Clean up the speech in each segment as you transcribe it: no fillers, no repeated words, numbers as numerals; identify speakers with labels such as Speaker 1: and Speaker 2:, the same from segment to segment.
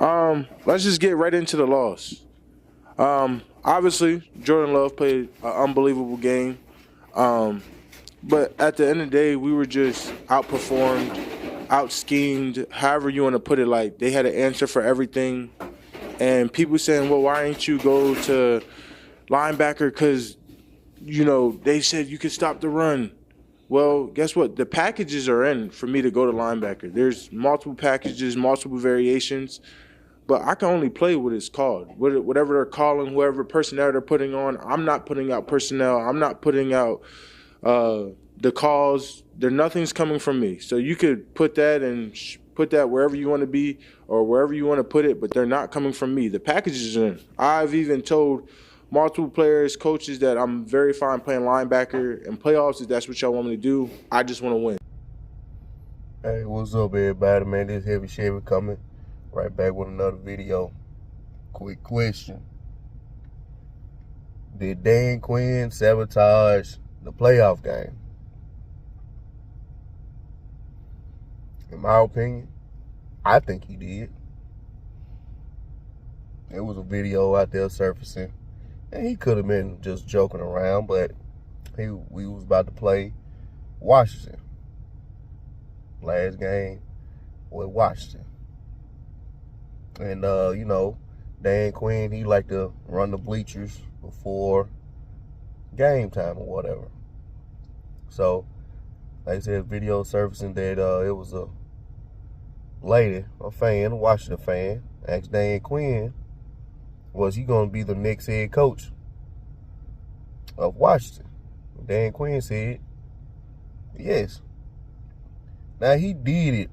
Speaker 1: Let's just get right into the loss. Obviously, Jordan Love played an unbelievable game. Um, but at the end of the day, we were just outperformed, out schemed, however you want to put it. Like they had an answer for everything, and people saying, "Well, why ain't you go to linebacker?" Because they said you could stop the run. Well, guess what? The packages are in for me to go to linebacker. There's multiple packages, multiple variations, but I can only play what it's called. Whatever they're calling, whoever personnel they're putting on, I'm not putting out personnel. I'm not putting out uh, the calls. Nothing's coming from me. So you could put that and put that wherever you want to be or wherever you want to put it, but they're not coming from me. The packages are in. I've even told multiple players, coaches that I'm very fine playing linebacker and playoffs. If that's what y'all want me to do, I just want to win.
Speaker 2: Hey, what's up, everybody? Man, this Heavy Chevy coming right back with another video. Quick question. Did Dan Quinn sabotage the playoff game? In my opinion, I think he did. There was a video out there surfacing, and he could have been just joking around, but we was about to play Washington. Last game with Washington. And, Dan Quinn, he liked to run the bleachers before game time or whatever. So, like I said, video surfacing that it was a lady, a fan, a Washington fan, asked Dan Quinn, was he going to be the next head coach of Washington? Dan Quinn said, yes. Now, he did it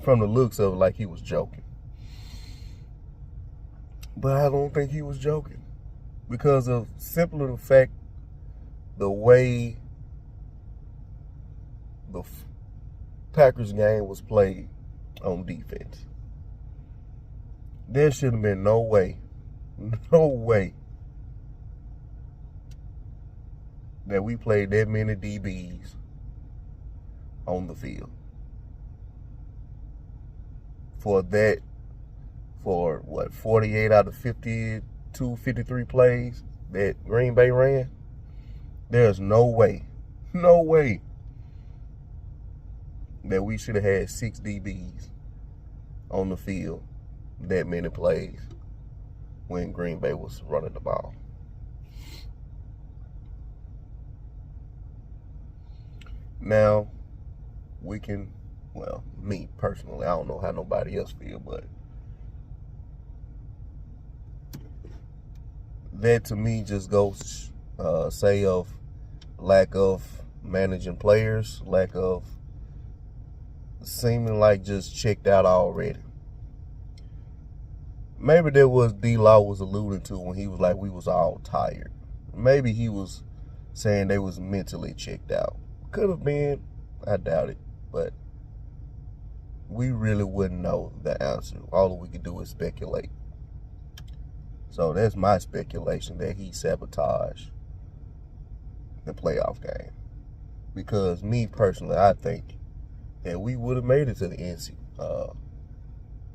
Speaker 2: from the looks of it like he was joking. But I don't think he was joking. Because of simply the fact, the way the Packers game was played on defense. There should have been no way that we played that many DBs on the field. For 48 out of 52, 53 plays that Green Bay ran, there's no way that we should have had 6 DBs on the field that many plays when Green Bay was running the ball. Now, we can, well, me personally, I don't know how nobody else feel, but that to me just goes say of lack of managing players, lack of seeming like just checked out already. Maybe that was D-Law was alluding to when he was like we was all tired. Maybe he was saying they was mentally checked out. Could have been, I doubt it, but we really wouldn't know the answer. All we could do is speculate. So that's my speculation that he sabotaged the playoff game. Because me personally, I think that we would have made it to the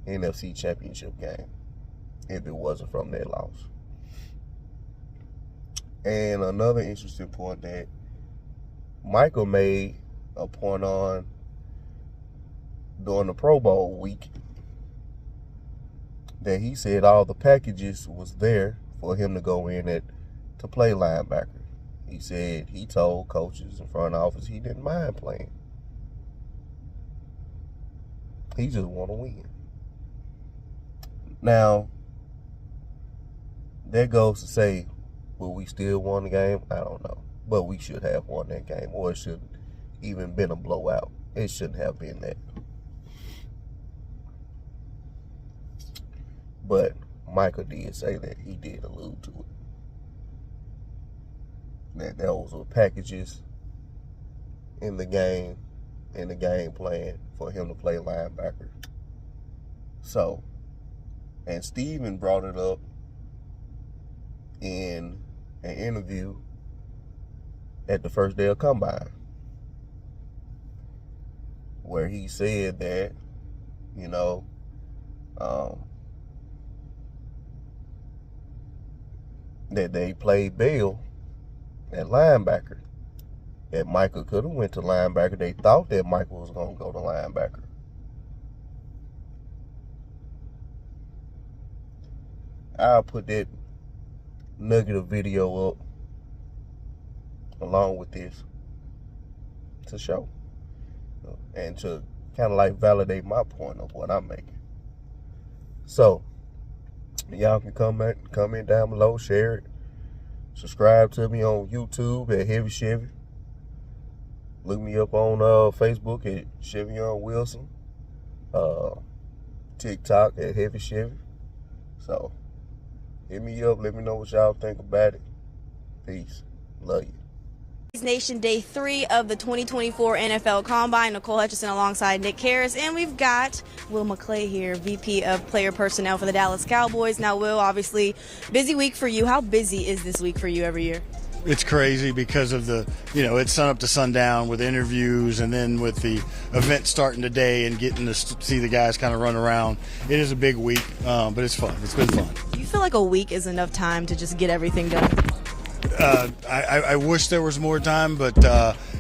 Speaker 2: NFC Championship game if it wasn't from that loss. And another interesting point that Michael made a point on during the Pro Bowl week, that he said all the packages was there for him to go in to play linebacker. He said he told coaches in front office he didn't mind playing. He just want to win. Now, that goes to say, will we still won the game? I don't know. But we should have won that game, or it shouldn't even been a blowout. It shouldn't have been that. But Michael did say that he did allude to it. That those were packages in the game plan for him to play linebacker. So, and Steven brought it up in an interview at the first day of Combine, where he said that, that they played Bell at linebacker. That Michael could have went to linebacker. They thought that Michael was going to go to linebacker. I'll put that nugget of video up along with this to show and to kind of like validate my point of what I'm making. So y'all can comment down below, share it, subscribe to me on YouTube at Heavy Chevy. Look me up on Facebook at Chevion Wilson, TikTok at Heavy Chevy. So hit me up, let me know what y'all think about it. Peace, love you.
Speaker 3: Nation Day 3 of the 2024 NFL Combine. Nicole Hutchison alongside Nick Harris, and we've got Will McClay here, VP of Player Personnel for the Dallas Cowboys. Now, Will, obviously, busy week for you. How busy is this week for you every year?
Speaker 4: It's crazy because of it's sun up to sundown with interviews, and then with the event starting today and getting to see the guys kind of run around. It is a big week, but it's fun. It's been fun.
Speaker 3: Do you feel like a week is enough time to just get everything done?
Speaker 4: I wish there was more time, but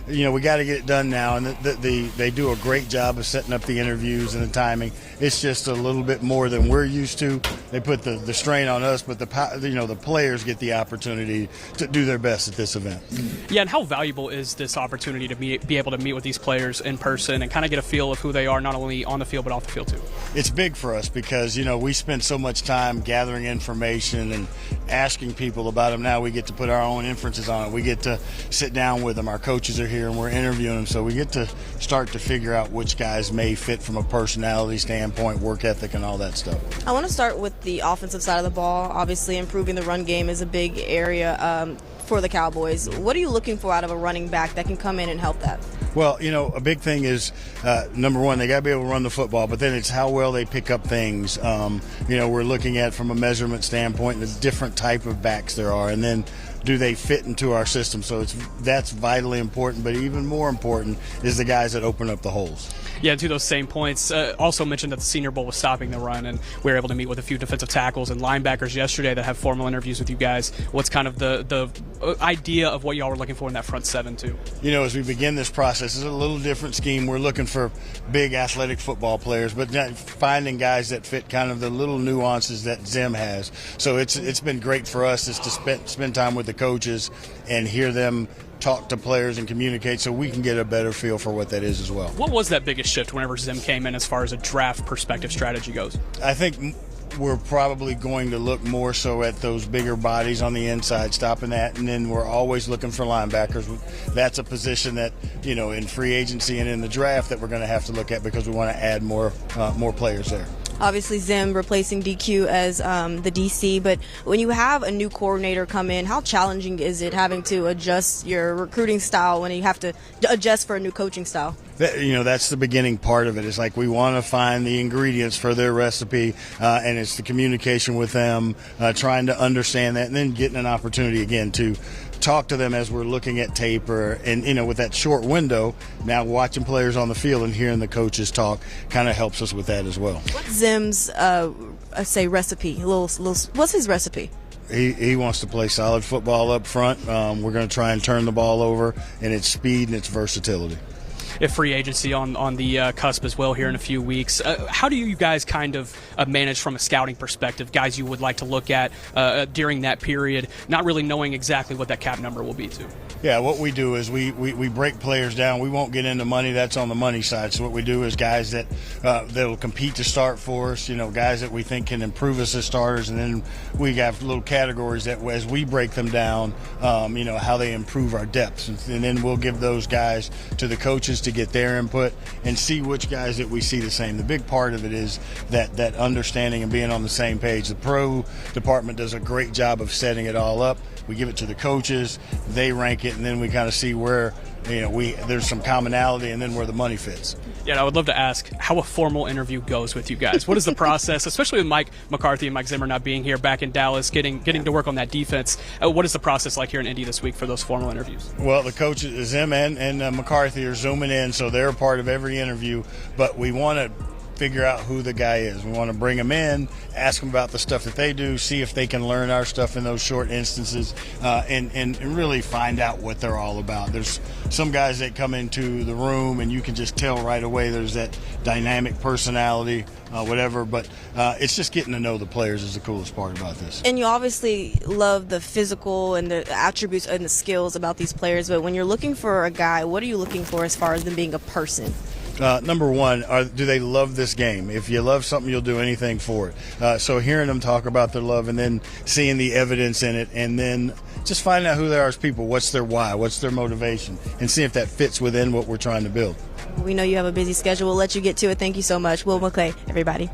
Speaker 4: we got to get it done now. And they do a great job of setting up the interviews and the timing. It's just a little bit more than we're used to. They put the strain on us, but the players get the opportunity to do their best at this event.
Speaker 5: Yeah, and how valuable is this opportunity to be able to meet with these players in person and kind of get a feel of who they are, not only on the field but off the field too?
Speaker 4: It's big for us because we spend so much time gathering information and asking people about them. Now we get to put our own inferences on it. We get to sit down with them. Our coaches are here and we're interviewing them, so we get to start to figure out which guys may fit from a personality standpoint, work ethic, and all that stuff.
Speaker 3: I want to start with the offensive side of the ball. Obviously, improving the run game is a big area for the Cowboys. What are you looking for out of a running back that can come in and help that?
Speaker 4: Well, a big thing is, number one, they got to be able to run the football, but then it's how well they pick up things. We're looking at from a measurement standpoint the different type of backs there are, and then do they fit into our system? So that's vitally important, but even more important is the guys that open up the holes.
Speaker 5: Yeah, and to those same points, also mentioned that the Senior Bowl was stopping the run, and we were able to meet with a few defensive tackles and linebackers yesterday that have formal interviews with you guys. What's kind of the idea of what y'all were looking for in that front seven, too?
Speaker 4: As we begin this process, it's a little different scheme. We're looking for big athletic football players, but finding guys that fit kind of the little nuances that Zim has. So it's been great for us is to spend time with the coaches and hear them talk to players and communicate so we can get a better feel for what that is as well.
Speaker 5: What was that biggest shift whenever Zim came in as far as a draft perspective strategy goes?
Speaker 4: I think we're probably going to look more so at those bigger bodies on the inside, stopping that, and then we're always looking for linebackers. That's a position that, in free agency and in the draft that we're going to have to look at because we want to add more players there.
Speaker 3: Obviously, Zim replacing DQ as the DC, but when you have a new coordinator come in, how challenging is it having to adjust your recruiting style when you have to adjust for a new coaching style?
Speaker 4: That's the beginning part of it. It's like we want to find the ingredients for their recipe, and it's the communication with them, trying to understand that, and then getting an opportunity again to talk to them as we're looking at tape and with that short window, now watching players on the field and hearing the coaches talk kind of helps us with that as well.
Speaker 3: What's Zim's, recipe? What's his recipe?
Speaker 4: He wants to play solid football up front. We're going to try and turn the ball over, and its speed and its versatility.
Speaker 5: If free agency on the cusp as well here in a few weeks. How do you guys kind of manage from a scouting perspective, guys you would like to look at during that period, not really knowing exactly what that cap number will be too?
Speaker 4: Yeah, what we do is we break players down. We won't get into money. That's on the money side. So what we do is guys that'll compete to start for us, guys that we think can improve us as starters. And then we have little categories that as we break them down, how they improve our depths. And then we'll give those guys to the coaches to get their input and see which guys that we see the same. The big part of it is that understanding and being on the same page. The pro department does a great job of setting it all up. We give it to the coaches, they rank it, and then we kind of see where there's some commonality and then where the money fits.
Speaker 5: Yeah, I would love to ask how a formal interview goes with you guys. What is the process, especially with Mike McCarthy and Mike Zimmer not being here back in Dallas, getting to work on that defense? What is the process like here in Indy this week for those formal interviews?
Speaker 4: Well, the coaches, Zim and McCarthy, are zooming in, so they're a part of every interview. But we want to figure out who the guy is. We want to bring them in, ask them about the stuff that they do, see if they can learn our stuff in those short instances, and really find out what they're all about. There's some guys that come into the room and you can just tell right away there's that dynamic personality, whatever, but it's just getting to know the players is the coolest part about this.
Speaker 3: And you obviously love the physical and the attributes and the skills about these players, but when you're looking for a guy, what are you looking for as far as them being a person?
Speaker 4: Number one, do they love this game? If you love something, you'll do anything for it. So hearing them talk about their love and then seeing the evidence in it, and then just finding out who they are as people, what's their why, what's their motivation, and see if that fits within what we're trying to build.
Speaker 3: We know you have a busy schedule. We'll let you get to it. Thank you so much. Will McClay, everybody.